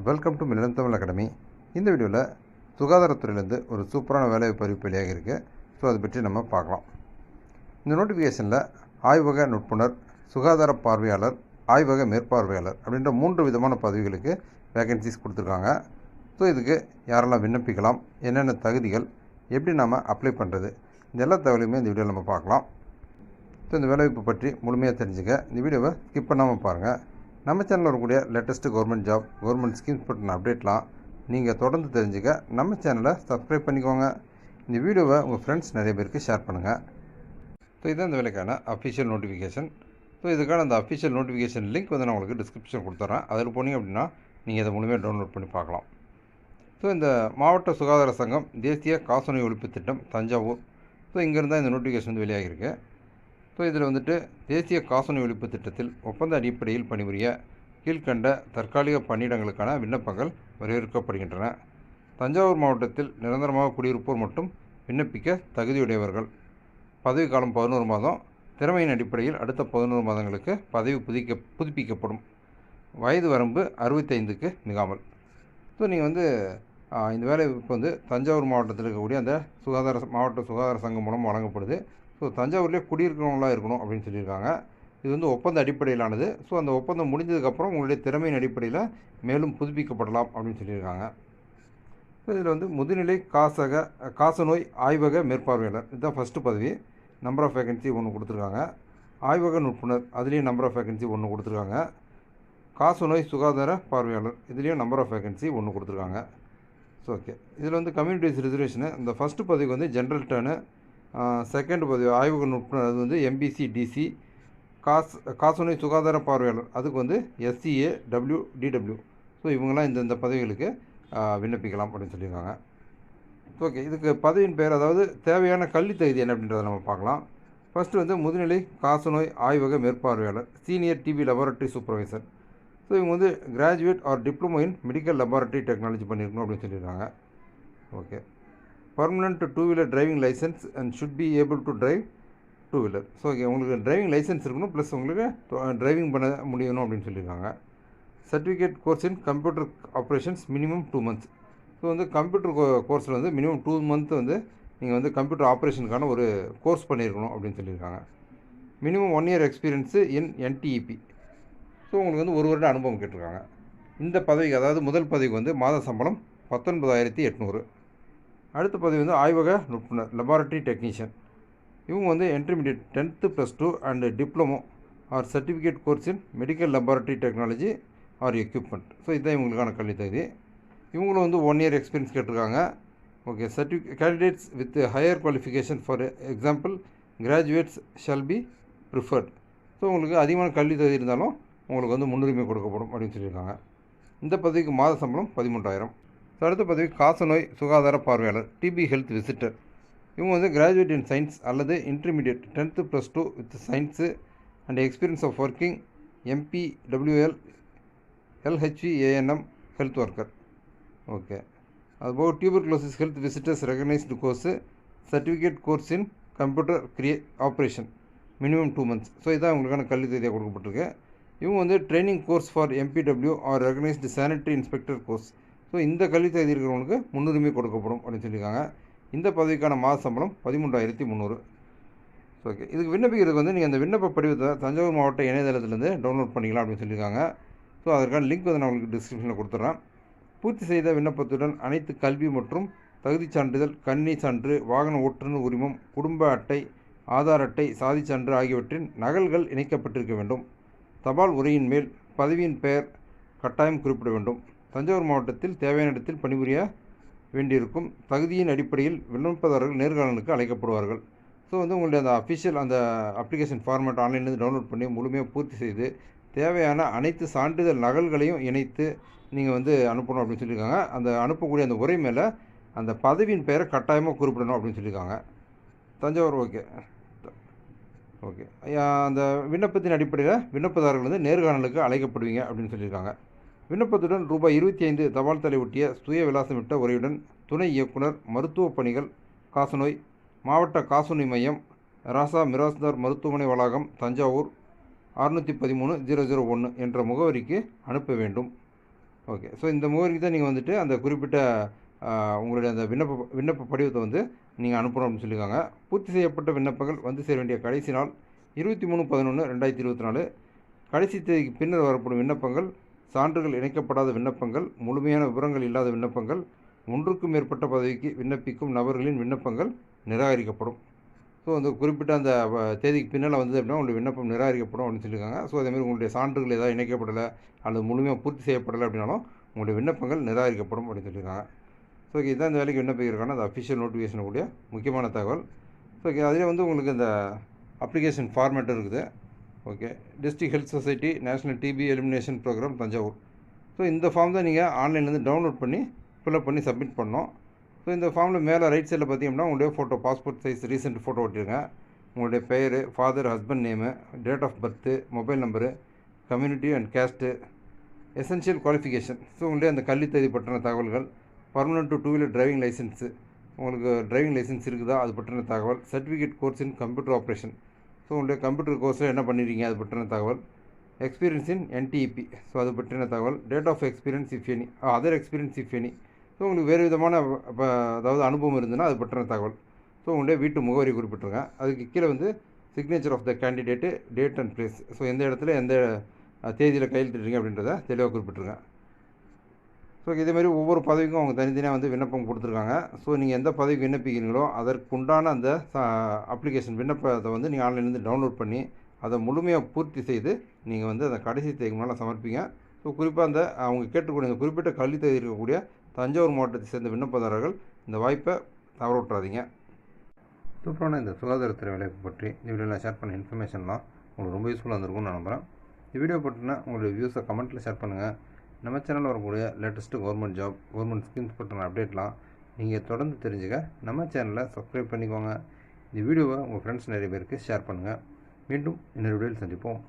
Welcome to மில்லம் Tamil academy. இந்த வீடியோவில் சுகாதாரத்துறையிலேருந்து ஒரு சூப்பரான வேலைவாய்ப்பு அறிவிப்பு வெளியாக இருக்குது. ஸோ அதை பற்றி நம்ம பார்க்கலாம். இந்த நோட்டிஃபிகேஷனில் ஆய்வக நுட்புணர், சுகாதார பார்வையாளர், ஆய்வக மேற்பார்வையாளர் அப்படின்ற 3 விதமான பதவிகளுக்கு வேகன்சிஸ் கொடுத்துருக்காங்க. ஸோ இதுக்கு யாரெல்லாம் விண்ணப்பிக்கலாம், என்னென்ன தகுதிகள், எப்படி நாம் அப்ளை பண்ணுறது, இந்த எல்லா தகவலையுமே இந்த வீடியோவில் நம்ம பார்க்கலாம். ஸோ இந்த வேலைவாய்ப்பு பற்றி முழுமையாக தெரிஞ்சுக்க இந்த வீடியோவை ஸ்கிப் பண்ணாமல் பாருங்கள். நம்ம சேனலில் வரக்கூடிய latest government job, government schemes பற்றின அப்டேட்லாம் நீங்கள் தொடர்ந்து தெரிஞ்சுக்க நம்ம சேனலை சப்ஸ்கிரைப் பண்ணிக்கோங்க. இந்த வீடியோவை உங்கள் ஃப்ரெண்ட்ஸ் நிறைய பேருக்கு ஷேர் பண்ணுங்கள். ஸோ இதுதான் இந்த வேலைக்கான அஃபிஷியல் நோட்டிஃபிகேஷன். ஸோ இதுக்கான அந்த அஃபிஷியல் நோட்டிஃபிகேஷன் லிங்க் நான் உங்களுக்கு டிஸ்கிரிப்ஷன் கொடுத்துட்றேன். அதில் போனீங்க அப்படின்னா நீங்கள் அதை முழுமையாக டவுன்லோட் பண்ணி பார்க்கலாம். ஸோ இந்த மாவட்ட சுகாதார சங்கம் தேசிய காசநோய் ஒழிப்பு திட்டம் தஞ்சாவூர். ஸோ இங்கேருந்து தான் இந்த நோட்டிஃபிகேஷன் வெளியாகிருக்கு. ஸோ இதில் தேசிய காசநோய் ஒழிப்பு திட்டத்தில் ஒப்பந்த அடிப்படையில் பணிபுரிய கீழ்கண்ட தற்காலிக பணியிடங்களுக்கான விண்ணப்பங்கள் வரவேற்கப்படுகின்றன. தஞ்சாவூர் மாவட்டத்தில் நிரந்தரமாக குடியிருப்போர் மட்டும் விண்ணப்பிக்க தகுதியுடையவர்கள். பதவிக்காலம் 11 மாதம். திறமையின் அடிப்படையில் அடுத்த 11 மாதங்களுக்கு பதவி புதுப்பிக்கப்படும். வயது வரம்பு 65க்கு மிகாமல். ஸோ நீங்கள் இந்த வேலை இப்போ தஞ்சாவூர் மாவட்டத்தில் இருக்கக்கூடிய அந்த மாவட்ட சுகாதார சங்கம் மூலம் வழங்கப்படுது. ஸோ தஞ்சாவூர்லேயே குடியிருக்கிறவங்களாக இருக்கணும் அப்படின்னு சொல்லியிருக்காங்க. இது ஒப்பந்த அடிப்படையிலானது. ஸோ அந்த ஒப்பந்தம் முடிஞ்சதுக்கப்புறம் உங்களுடைய திறமையின் அடிப்படையில் மேலும் புதுப்பிக்கப்படலாம் அப்படின்னு சொல்லியிருக்காங்க. ஸோ இதில் முதுநிலை காசநோய் ஆய்வக மேற்பார்வையாளர், இதுதான் ஃபஸ்ட்டு பதவி. நம்பர் ஆஃப் வேகன்சி 1 கொடுத்துருக்காங்க. ஆய்வக நுட்புணர், அதுலேயும் நம்பர் ஆஃப் வேகன்சி 1 கொடுத்துருக்காங்க. காசநோய் சுகாதார பார்வையாளர், இதுலேயும் நம்பர் ஆஃப் வேகன்சி 1 கொடுத்துருக்காங்க. ஸோ ஓகே, இதில் கம்யூனிட்டிஸ் ரிசர்வேஷனு, இந்த ஃபஸ்ட்டு பதவிக்கு ஜென்ரல் டர்னு, செகண்ட் பதவி ஆய்வக நுட்புணர், அது எம்பிசி டிசி. காசநோய் சுகாதார பார்வையாளர், அதுக்கு SCA DW. ஸோ இவங்களாம் இந்த பதவிகளுக்கு விண்ணப்பிக்கலாம் அப்படின்னு சொல்லியிருக்காங்க. ஓகே, இதுக்கு பதவியின் பெயர், அதாவது தேவையான கல்வி தகுதி என்ன அப்படின்றத நம்ம பார்க்கலாம். ஃபஸ்ட்டு முதுநிலை காசநோய் ஆய்வக மேற்பார்வையாளர், senior TB laboratory supervisor. So இவங்க graduate or diploma in medical laboratory technology பண்ணியிருக்கணும் அப்படின்னு சொல்லியிருக்காங்க. Okay, permanent 2-wheeler driving licence and should be able to drive 2-wheeler. So okay, உங்களுக்கு டிரைவிங் லைசன்ஸ் இருக்கணும், ப்ளஸ் உங்களுக்கு டிரைவிங் பண்ண முடியணும் அப்படின்னு சொல்லியிருக்காங்க. Certificate course in computer operations minimum 2 months. So computer கோர்ஸில் மினிமம் 2 month நீங்கள் கம்ப்யூட்டர் ஆப்ரேஷனுக்கான ஒரு கோர்ஸ் பண்ணியிருக்கணும் அப்படின்னு சொல்லியிருக்காங்க. மினிமம் 1 year எக்ஸ்பீரியன்ஸு இன் NTEP. ஸோ உங்களுக்கு 1 வருட அனுபவம் கேட்டிருக்காங்க. இந்த பதவிக்கு, அதாவது முதல் பதவிக்கு மாத சம்பளம் 19,800. அடுத்த பதவி ஆய்வக நுட்புணர் லெபார்ட்டரி டெக்னீஷியன். இவங்க intermediate 10th + 2 and diploma R certificate course in medical laboratory technology R equipment. So இதுதான் இவங்களுக்கான கல்வி தகுதி. இவங்களும் 1 year எக்ஸ்பீரியன்ஸ் கேட்டிருக்காங்க. Okay, candidates with higher qualification for example graduates shall be preferred. So உங்களுக்கு அதிகமான கல்வி தகுதி இருந்தாலும் உங்களுக்கு முன்னுரிமை கொடுக்கப்படும் அப்படின்னு சொல்லியிருக்காங்க. இந்த பதவிக்கு மாத சம்பளம் 13,000. ஸோ அடுத்த பதவி காசநோய் சுகாதார பார்வையாளர், டிபி ஹெல்த் விசிட்டர். இவங்க கிராஜுவேட் இன் சயின்ஸ் அல்லது intermediate 10th + 2 with science and experience of working MPWL LHVANM health worker. Okay, அதுபோக tuberculosis health visitors recognised course, certificate course in computer operation minimum 2 months. So இதான் உங்களுக்கான கல்வி தகுதியாக கொடுக்கப்பட்டிருக்கு. இவங்க training course for MPW or recognised sanitary inspector course. So இந்த கல்வி தகுதி இருக்கிறவங்களுக்கு முன்னுரிமை கொடுக்கப்படும் அப்படின்னு சொல்லியிருக்காங்க. இந்த பதவிக்கான மாத சம்பளம் 13,300. ஸோ ஓகே, இதுக்கு விண்ணப்பிக்கிறதுக்கு நீங்கள் அந்த விண்ணப்ப படிவத்தை தஞ்சாவூர் மாவட்ட இணையதளத்திலேருந்து டவுன்லோட் பண்ணிக்கலாம் அப்படின்னு சொல்லியிருக்காங்க. ஸோ அதற்கான லிங்க் நான் உங்களுக்கு டிஸ்கிரிப்ஷனில் கொடுத்துட்றேன். பூர்த்தி செய்த விண்ணப்பத்துடன் அனைத்து கல்வி மற்றும் தகுதி சான்றிதழ், கணினி சான்று, வாகன ஓட்டுநர் உரிமம், குடும்ப அட்டை, ஆதார் அட்டை, சாதி சான்று ஆகியவற்றின் நகல்கள் இணைக்கப்பட்டிருக்க வேண்டும். தபால் உரையின் மேல் பதவியின் பெயர் கட்டாயம் குறிப்பிட வேண்டும். தஞ்சாவூர் மாவட்டத்தில் தேவையான இடத்தில் பணிபுரிய வேண்டியிருக்கும். தகுதியின் அடிப்படையில் விண்ணப்பதாரர்கள் நேர்காணலுக்கு அழைக்கப்படுவார்கள். ஸோ உங்களுடைய அந்த அஃபிஷியல் அந்த அப்ளிகேஷன் ஃபார்மேட் ஆன்லைன்லேருந்து டவுன்லோட் பண்ணி முழுமையாக பூர்த்தி செய்து தேவையான அனைத்து சான்றிதழ் நகல்களையும் இணைத்து நீங்கள் அனுப்பணும் அப்படின்னு சொல்லியிருக்காங்க. அந்த அனுப்பக்கூடிய அந்த உரை மேலே அந்த பதவியின் பெயரை கட்டாயமாக குறிப்பிடணும் அப்படின்னு சொல்லியிருக்காங்க. தஞ்சாவூர் ஓகே ஓகே, அந்த விண்ணப்பத்தின் அடிப்படையில் விண்ணப்பதாரர்கள் நேர்காணலுக்கு அழைக்கப்படுவீங்க அப்படின்னு சொல்லியிருக்காங்க. விண்ணப்பத்துடன் ரூபாய் 25 தபால் தலை ஒட்டிய சுய விலாசமிட்ட உரையுடன் துணை இயக்குனர் மருத்துவ பணிகள் காசநோய், மாவட்ட காசநோய் மையம், ராசா மிராஸ்தார் மருத்துவமனை வளாகம், தஞ்சாவூர் 613-001 என்ற முகவரிக்கு அனுப்ப வேண்டும். ஓகே. ஸோ இந்த முகவரிக்கு தான் நீங்கள் வந்துட்டு அந்த குறிப்பிட்ட உங்களுடைய அந்த விண்ணப்ப படிவத்தை வந்து நீங்கள் அனுப்பணும் அப்படின்னு சொல்லியிருக்காங்க. பூர்த்தி செய்யப்பட்ட விண்ணப்பங்கள் வந்து சேர வேண்டிய கடைசி நாள் 23/11/2024. கடைசி தேதிக்கு பின்னர் வரப்படும் விண்ணப்பங்கள், சான்றுகள் இணைக்கப்படாத விண்ணப்பங்கள், முழுமையான விவரங்கள் இல்லாத விண்ணப்பங்கள், ஒன்றுக்கும் மேற்பட்ட பதவிக்கு விண்ணப்பிக்கும் நபர்களின் விண்ணப்பங்கள் நிராகரிக்கப்படும். ஸோ அந்த குறிப்பிட்ட அந்த தேதிக்கு பின்னால் வந்தது அப்படின்னா உங்களுடைய விண்ணப்பம் நிராகரிக்கப்படும் அப்படின்னு சொல்லியிருக்காங்க. ஸோ அதேமாதிரி உங்களுடைய சான்றுகள் ஏதாவது இணைக்கப்படலை அல்லது முழுமையாக பூர்த்தி செய்யப்படலை அப்படின்னாலும் உங்களுடைய விண்ணப்பங்கள் நிராகரிக்கப்படும் அப்படின்னு சொல்லியிருக்காங்க. ஸோ இதுதான் இந்த வேலைக்கு விண்ணப்பிக்கிறதுக்கான அந்த அஃபிஷியல் நோட்டிஃபிகேஷன் கூடிய முக்கியமான தகவல். ஸோ அதிலே வந்து உங்களுக்கு இந்த அப்ளிகேஷன் ஃபார்மேட் இருக்குது. Okay. District health society national TB elimination programme Thanjavur. So இந்த ஃபார்ம் தான் நீங்கள் ஆன்லைன்லேருந்து டவுன்லோட் பண்ணி ஃபில்அப் பண்ணி சப்மிட் பண்ணோம். ஸோ இந்த ஃபார்மில் மேலே ரைட் சைடில் பார்த்தீங்கன்னா உங்களுடைய photo, passport size recent photo ஒட்டிருங்க. உங்களுடைய பெயர், father, husband name, date of birth, mobile number, community and caste, essential qualification. So உங்களுடைய அந்த கல்வி தேதி பற்றின தகவல்கள், permanent two wheeler driving licence, உங்களுக்கு டிரைவிங் லைசன்ஸ் இருக்குதா அது பற்றின தகவல், certificate course in computer operation. So உங்களுடைய கம்ப்யூட்டர் கோர்ஸில் என்ன பண்ணியிருக்கீங்க அது பற்றின தகவல், எக்ஸ்பீரியன்ஸ் இன் என்டிஇபி. ஸோ அது பற்றின தகவல், date of experience if any, other experience if any. So உங்களுக்கு வேறு விதமான அதாவது அனுபவம் இருந்ததுன்னா அது பற்றின தகவல். ஸோ உங்களுடைய வீட்டு முகவரி குறிப்பிட்ருங்க. அதுக்கு கீழே வந்து signature of the candidate, date and place. So எந்த இடத்துல எந்த தேதியில் கையெழுத்திடுறீங்க அப்படின்றத தெளிவாக குறிப்பிட்ருங்க. ஸோ இதேமாதிரி ஒவ்வொரு பதவிக்கும் அவங்க தனித்தனியாக வந்து விண்ணப்பம் கொடுத்துருக்காங்க. ஸோ நீங்கள் எந்த பதவிக்கு விண்ணப்பிக்கிறீங்களோ அதற்குண்டான அந்த அப்ளிகேஷன் விண்ணப்பத்தை வந்து நீங்கள் ஆன்லைன்லேருந்து டவுன்லோட் பண்ணி அதை முழுமையாக பூர்த்தி செய்து நீங்கள் வந்து அந்த கடைசி தேதிக்கு முன்னால் சமர்ப்பிங்க. ஸோ குறிப்பாக அந்த அவங்க கேட்டுக்கூடிய இந்த குறிப்பிட்ட கல்வி தேதி இருக்கக்கூடிய தஞ்சாவூர் மாவட்டத்தை சேர்ந்த விண்ணப்பதாரர்கள் இந்த வாய்ப்பை தவற விட்டுறாதீங்க. சூப்பரான இந்த சுகாதாரத்துறை வேலையை பற்றி இந்த வீடியோவில் ஷேர் பண்ண இன்ஃபர்மேஷன்லாம் உங்களுக்கு ரொம்ப யூஸ்ஃபுல்லாக இருந்திருக்கும்னு நான் நம்புகிறேன். இந்த வீடியோ பற்றினா உங்களுடைய வியூஸை கமெண்ட்டில் ஷேர் பண்ணுங்கள். நம்ம சேனலில் வரக்கூடிய latest government job, government schemes பற்றின அப்டேட்லாம் நீங்கள் தொடர்ந்து தெரிஞ்சுக்க நம்ம சேனலை சப்ஸ்கிரைப் பண்ணிக்கோங்க. இந்த வீடியோவை உங்கள் ஃப்ரெண்ட்ஸ் நிறைய பேருக்கு ஷேர் பண்ணுங்கள். மீண்டும் இன்னொரு வீடியோவில் சந்திப்போம்.